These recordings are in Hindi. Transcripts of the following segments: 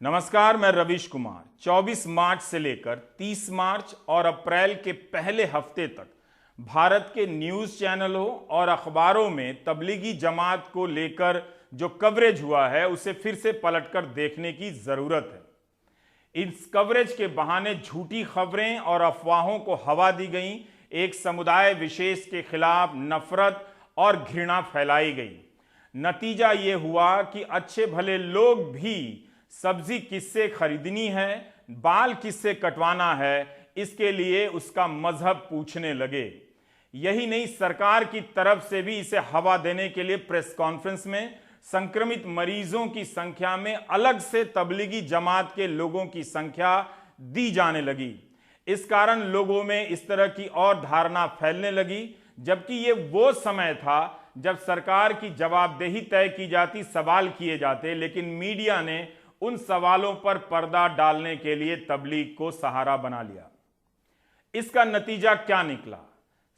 नमस्कार, मैं रवीश कुमार। 24 मार्च से लेकर 30 मार्च और अप्रैल के पहले हफ्ते तक भारत के न्यूज़ चैनलों और अखबारों में तबलीगी जमात को लेकर जो कवरेज हुआ है उसे फिर से पलटकर देखने की ज़रूरत है। इस कवरेज के बहाने झूठी खबरें और अफवाहों को हवा दी गई, एक समुदाय विशेष के खिलाफ नफरत और घृणा फैलाई गई। नतीजा ये हुआ कि अच्छे भले लोग भी सब्जी किससे खरीदनी है, बाल किससे कटवाना है, इसके लिए उसका मजहब पूछने लगे। यही नहीं, सरकार की तरफ से भी इसे हवा देने के लिए प्रेस कॉन्फ्रेंस में संक्रमित मरीजों की संख्या में अलग से तबलीगी जमात के लोगों की संख्या दी जाने लगी। इस कारण लोगों में इस तरह की और धारणा फैलने लगी, जबकि ये वो समय था जब सरकार की जवाबदेही तय की जाती, सवाल किए जाते, लेकिन मीडिया ने उन सवालों पर पर्दा डालने के लिए तबलीग को सहारा बना लिया। इसका नतीजा क्या निकला?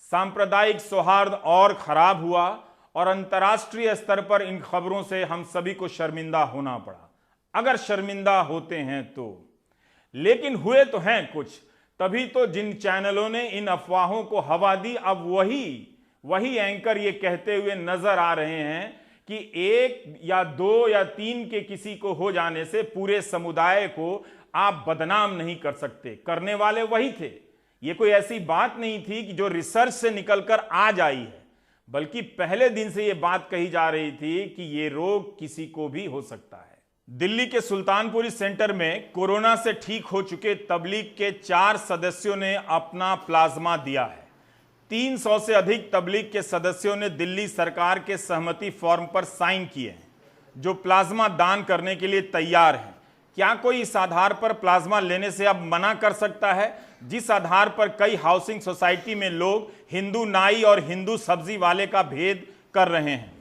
सांप्रदायिक सौहार्द और खराब हुआ और अंतर्राष्ट्रीय स्तर पर इन खबरों से हम सभी को शर्मिंदा होना पड़ा, अगर शर्मिंदा होते हैं तो। लेकिन हुए तो हैं कुछ, तभी तो जिन चैनलों ने इन अफवाहों को हवा दी, अब वही एंकर ये कहते हुए नजर आ रहे हैं कि एक या दो या तीन के किसी को हो जाने से पूरे समुदाय को आप बदनाम नहीं कर सकते। करने वाले वही थे। ये कोई ऐसी बात नहीं थी कि जो रिसर्च से निकलकर आज आई है, बल्कि पहले दिन से ये बात कही जा रही थी कि ये रोग किसी को भी हो सकता है। दिल्ली के सुल्तानपुरी सेंटर में कोरोना से ठीक हो चुके तबलीग के 4 सदस्यों ने अपना प्लाज्मा दिया है। 300 से अधिक तबलीग के सदस्यों ने दिल्ली सरकार के सहमति फॉर्म पर साइन किए हैं, जो प्लाज्मा दान करने के लिए तैयार हैं। क्या कोई इस आधार पर प्लाज्मा लेने से अब मना कर सकता है, जिस आधार पर कई हाउसिंग सोसाइटी में लोग हिंदू नाई और हिंदू सब्जी वाले का भेद कर रहे हैं?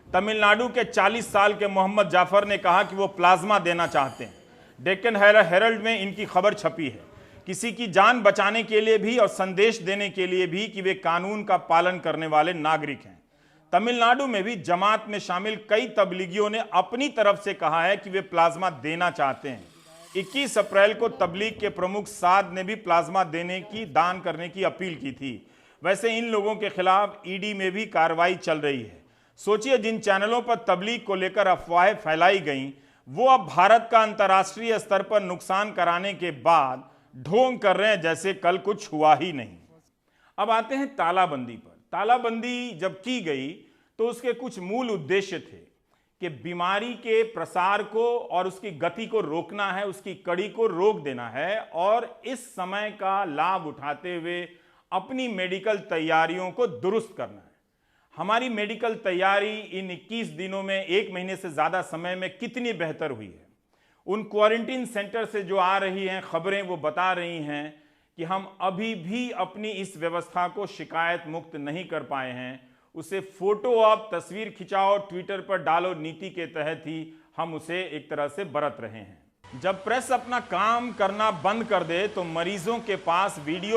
तमिलनाडु के 40 साल के मोहम्मद जाफर ने कहा कि वो प्लाज्मा देना चाहते हैं। डेक्कन हेरल्ड में इनकी खबर छपी है। किसी की जान बचाने के लिए भी और संदेश देने के लिए भी कि वे कानून का पालन करने वाले नागरिक हैं। तमिलनाडु में भी जमात में शामिल कई तबलीगियों ने अपनी तरफ से कहा है कि वे प्लाज्मा देना चाहते हैं। 21 अप्रैल को तबलीग के प्रमुख साद ने भी प्लाज्मा दान करने की अपील की थी। वैसे इन लोगों के खिलाफ ईडी में भी कार्रवाई चल रही है। सोचिए, जिन चैनलों पर तबलीग को लेकर अफवाहें फैलाई गईं, वो अब भारत का अंतर्राष्ट्रीय स्तर पर नुकसान कराने के बाद ढोंग कर रहे हैं जैसे कल कुछ हुआ ही नहीं। अब आते हैं तालाबंदी पर। तालाबंदी जब की गई तो उसके कुछ मूल उद्देश्य थे कि बीमारी के प्रसार को और उसकी गति को रोकना है, उसकी कड़ी को रोक देना है और इस समय का लाभ उठाते हुए अपनी मेडिकल तैयारियों को दुरुस्त करना है। हमारी मेडिकल तैयारी इन 21 दिनों में, 1 महीने से ज्यादा समय में कितनी बेहतर हुई है। उन क्वारंटीन सेंटर से जो आ रही हैं खबरें, वो बता रही हैं कि हम अभी भी अपनी इस व्यवस्था को शिकायत मुक्त नहीं कर पाए हैं। उसे फोटो आप तस्वीर खिंचाओ, ट्विटर पर डालो, नीति के तहत ही हम उसे एक तरह से बरत रहे हैं। जब प्रेस अपना काम करना बंद कर दे तो मरीजों के पास वीडियो